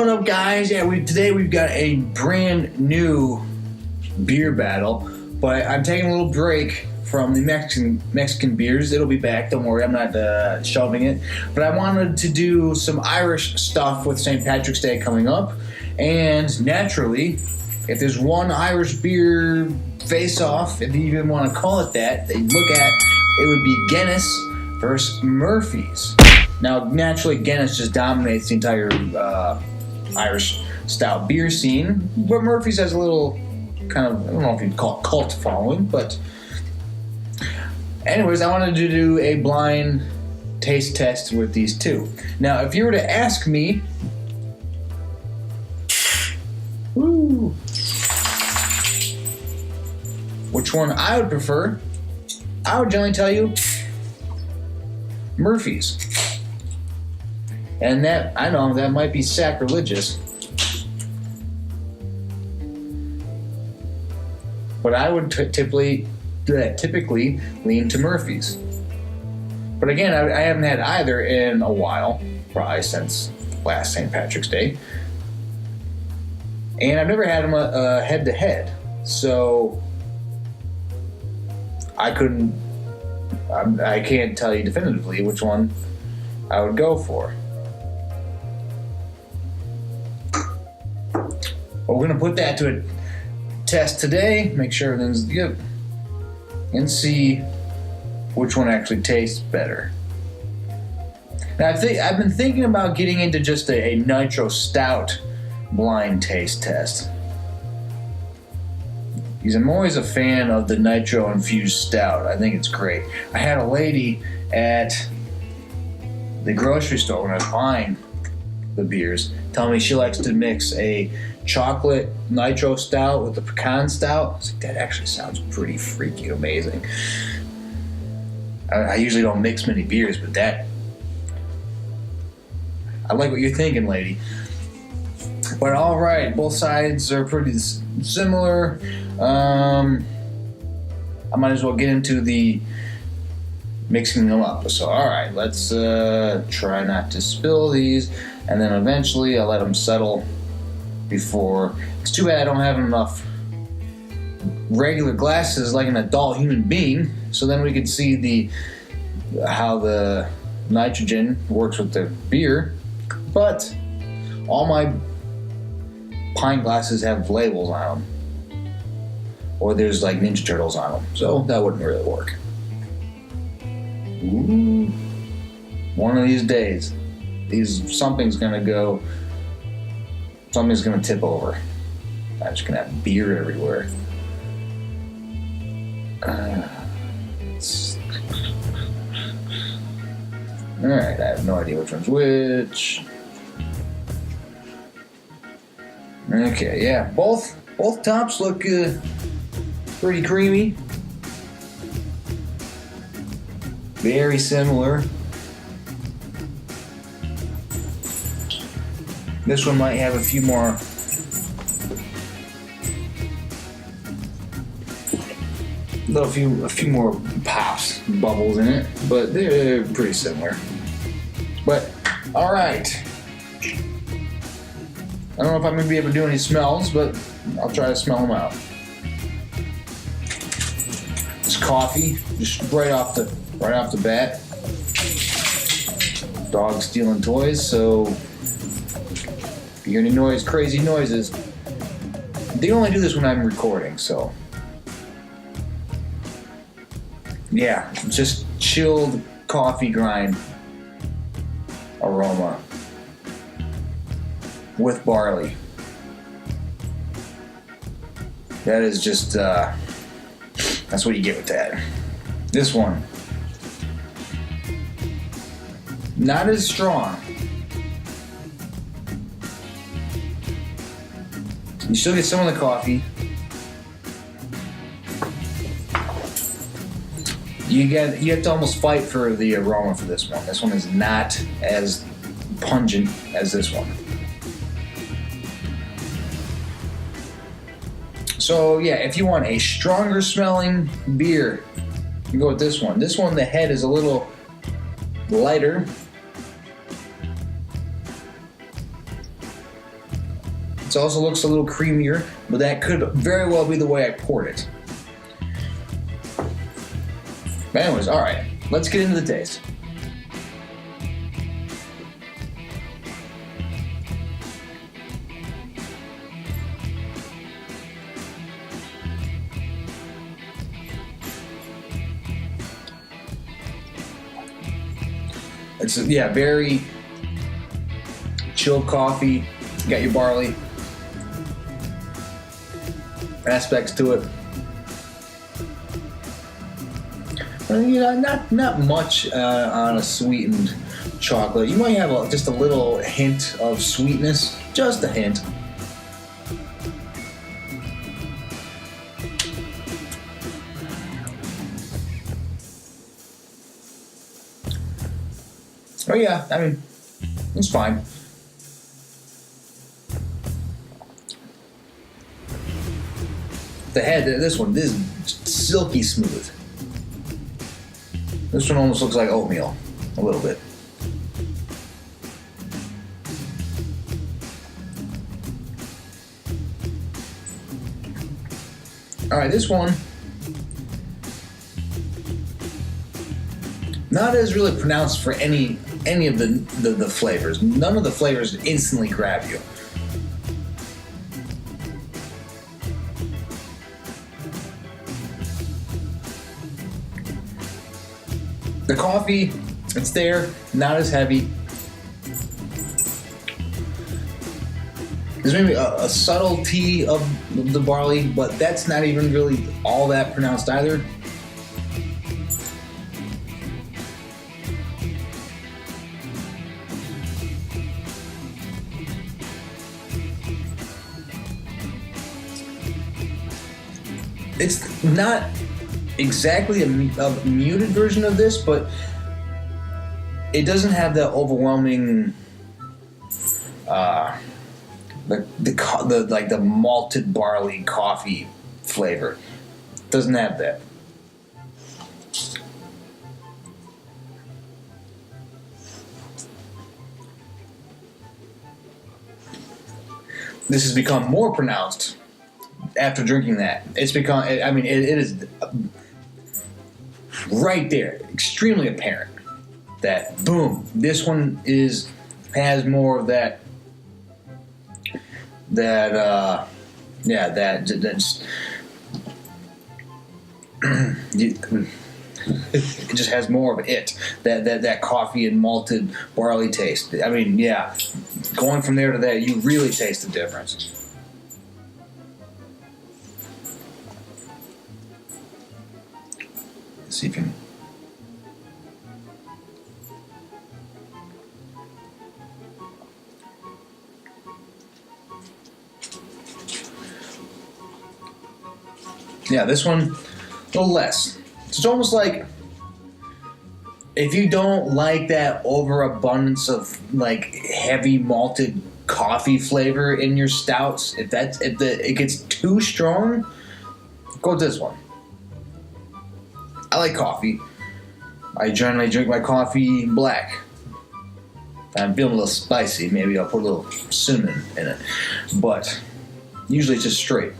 What up, guys? Yeah, today we've got a brand new beer battle, but I'm taking a little break from the Mexican beers. It'll be back. Don't worry, I'm not shelving it. But I wanted to do some Irish stuff with St. Patrick's Day coming up, and naturally, if there's one Irish beer face-off, if you even want to call it that you look at, it would be Guinness versus Murphy's. Now, naturally, Guinness just dominates the entire Irish stout beer scene, but Murphy's has a little kind of, I don't know if you'd call it cult following, but anyways, I wanted to do a blind taste test with these two. Now, if you were to ask me, which one I would prefer, I would generally tell you Murphy's. And that, I know, that might be sacrilegious, but I would typically lean to Murphy's. But again, I haven't had either in a while, probably since last St. Patrick's Day. And I've never had them head-to-head, so I can't tell you definitively which one I would go for. But we're going to put that to a test today, make sure everything's good, and see which one actually tastes better. Now, I've been thinking about getting into just a nitro stout blind taste test, because I'm always a fan of the nitro infused stout. I think it's great. I had a lady at the grocery store when I was buying the beers tell me she likes to mix a chocolate nitro stout with a pecan stout. I was like, that actually sounds pretty freaky amazing. I usually don't mix many beers, but that, I like what you're thinking, lady. But all right, both sides are pretty similar. I might as well get into the mixing them up. So all right, let's try not to spill these, and then eventually I'll let them settle before. It's too bad I don't have enough regular glasses like an adult human being, so then we could see how the nitrogen works with the beer. But all my pint glasses have labels on them, or there's like Ninja Turtles on them, so that wouldn't really work. Ooh. One of these days, something's gonna tip over. I'm just gonna have beer everywhere. Alright, I have no idea which one's which. Okay, yeah, both tops look pretty creamy. Very similar. This one might have a few more a few more pops, bubbles in it, but they're pretty similar. But all right, I don't know if I'm gonna be able to do any smells, but I'll try to smell them out. It's coffee, just right off the bat. Dog stealing toys, so if you hear any crazy noises, they only do this when I'm recording, so yeah, just chilled coffee grind aroma with barley. That is just, that's what you get with that. This one, not as strong. You still get some of the coffee. You have to almost fight for the aroma for this one. This one is not as pungent as this one. So yeah, if you want a stronger smelling beer, you go with this one. This one, the head is a little lighter. It also looks a little creamier, but that could very well be the way I poured it. But anyways, alright, let's get into the taste. It's, yeah, very chilled coffee. You got your barley aspects to it. Not much on a sweetened chocolate. You might have just a little hint of sweetness, just a hint. Oh yeah, I mean, it's fine. The head, this is silky smooth. This one almost looks like oatmeal, a little bit. All right, this one, not as really pronounced for any of the flavors. None of the flavors instantly grab you. The coffee, it's there, not as heavy. There's maybe a subtlety of the barley, but that's not even really all that pronounced either. It's not exactly a muted version of this, but it doesn't have that overwhelming, the malted barley coffee flavor. It doesn't have that. This has become more pronounced after drinking that. It's become, I mean, it is right there, extremely apparent that, boom, this one has more of that it just has more of it, that coffee and malted barley taste. I mean, yeah, going from there to that, you really taste the difference. Let's see if you can. Yeah, this one, a little less. It's almost like if you don't like that overabundance of like heavy malted coffee flavor in your stouts, if it gets too strong, go with this one. I like coffee. I generally drink my coffee black. If I'm feeling a little spicy, maybe I'll put a little cinnamon in it. But usually it's just straight.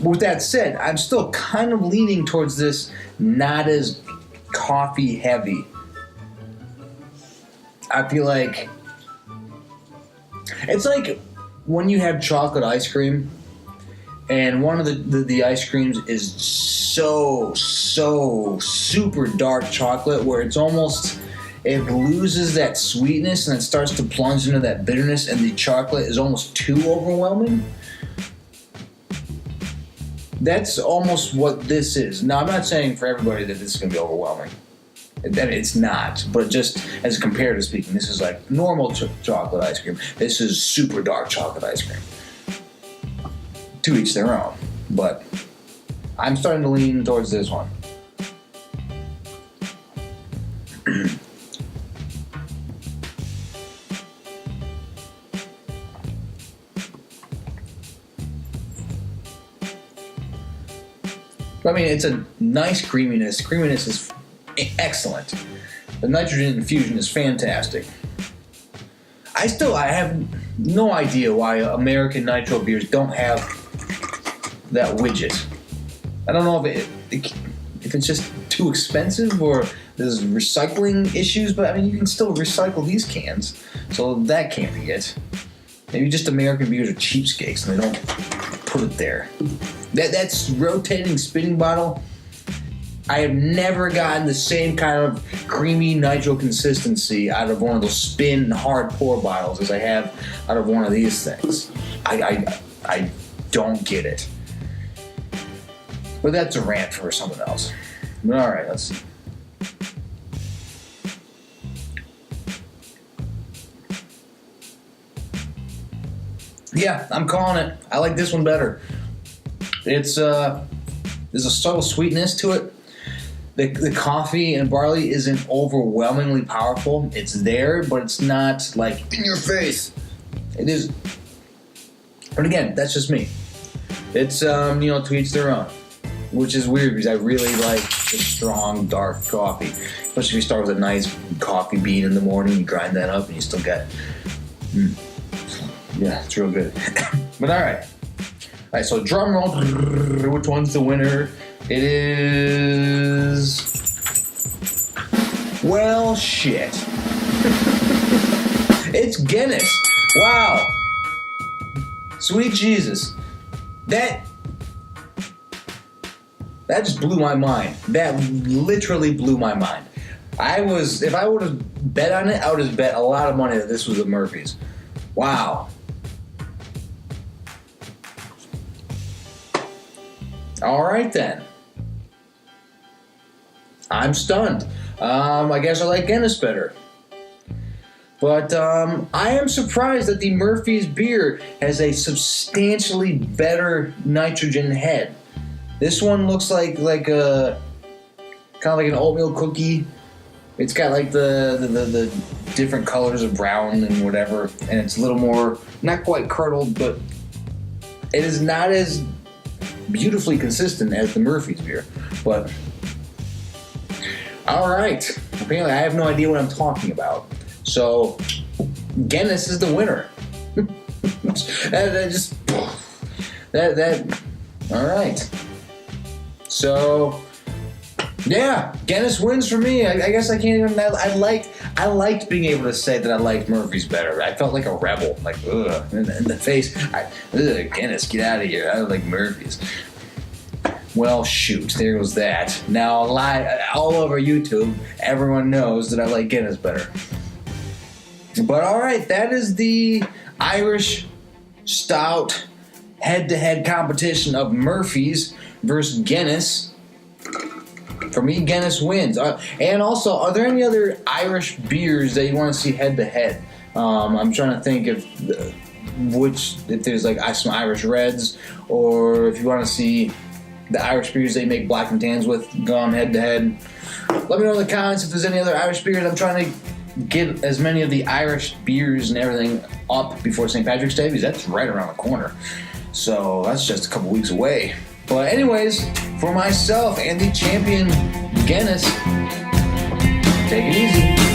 With that said, I'm still kind of leaning towards this not as coffee heavy. I feel like it's like when you have chocolate ice cream and one of the ice creams is so super dark chocolate where it's almost, it loses that sweetness and it starts to plunge into that bitterness and the chocolate is almost too overwhelming. That's almost what this is. Now, I'm not saying for everybody that this is going to be overwhelming. It's not. But just as comparative speaking, this is like normal chocolate ice cream. This is super dark chocolate ice cream. To each their own. But I'm starting to lean towards this one. I mean, it's a nice creaminess. Creaminess is excellent. The nitrogen infusion is fantastic. I have no idea why American nitro beers don't have that widget. I don't know if it's just too expensive or there's recycling issues, but I mean, you can still recycle these cans, so that can't be it. Maybe just American beers are cheapskates and they don't put it there. That's rotating spinning bottle. I have never gotten the same kind of creamy nitro consistency out of one of those spin hard pour bottles as I have out of one of these things. I don't get it. But that's a rant for something else. But all right, let's see. Yeah, I'm calling it. I like this one better. There's a subtle sweetness to it. The coffee and barley isn't overwhelmingly powerful. It's there, but it's not like in your face. It is. But again, that's just me. It's to each their own, which is weird because I really like the strong dark coffee, especially if you start with a nice coffee bean in the morning. You grind that up and you still get. Yeah, it's real good. But all right, so drum roll. Which one's the winner? It is... Well, shit. It's Guinness. Wow. Sweet Jesus. That just blew my mind. That literally blew my mind. If I would have bet on it, I would have bet a lot of money that this was a Murphy's. Wow. All right, then. I'm stunned. I guess I like Guinness better. But I am surprised that the Murphy's beer has a substantially better nitrogen head. This one looks like a kind of like an oatmeal cookie. It's got like the different colors of brown and whatever, and it's a little more, not quite curdled, but it is not as beautifully consistent as the Murphy's beer. But all right, apparently I have no idea what I'm talking about. So Guinness is the winner. that all right. So yeah, Guinness wins for me. I guess I can't even. I liked being able to say that I liked Murphy's better. I felt like a rebel, like ugh, in the face. Guinness, get out of here. I like Murphy's. Well, shoot, there goes that. Now, all over YouTube, everyone knows that I like Guinness better. But all right, that is the Irish Stout head-to-head competition of Murphy's versus Guinness. For me, Guinness wins. And also, are there any other Irish beers that you want to see head-to-head? I'm trying to think if there's like some Irish Reds, or if you want to see the Irish beers they make black and tans with gone head-to-head. Let me know in the comments if there's any other Irish beers. I'm trying to get as many of the Irish beers and everything up before St. Patrick's Day, because that's right around the corner. So that's just a couple weeks away. But anyways, for myself and the champion Guinness, take it easy.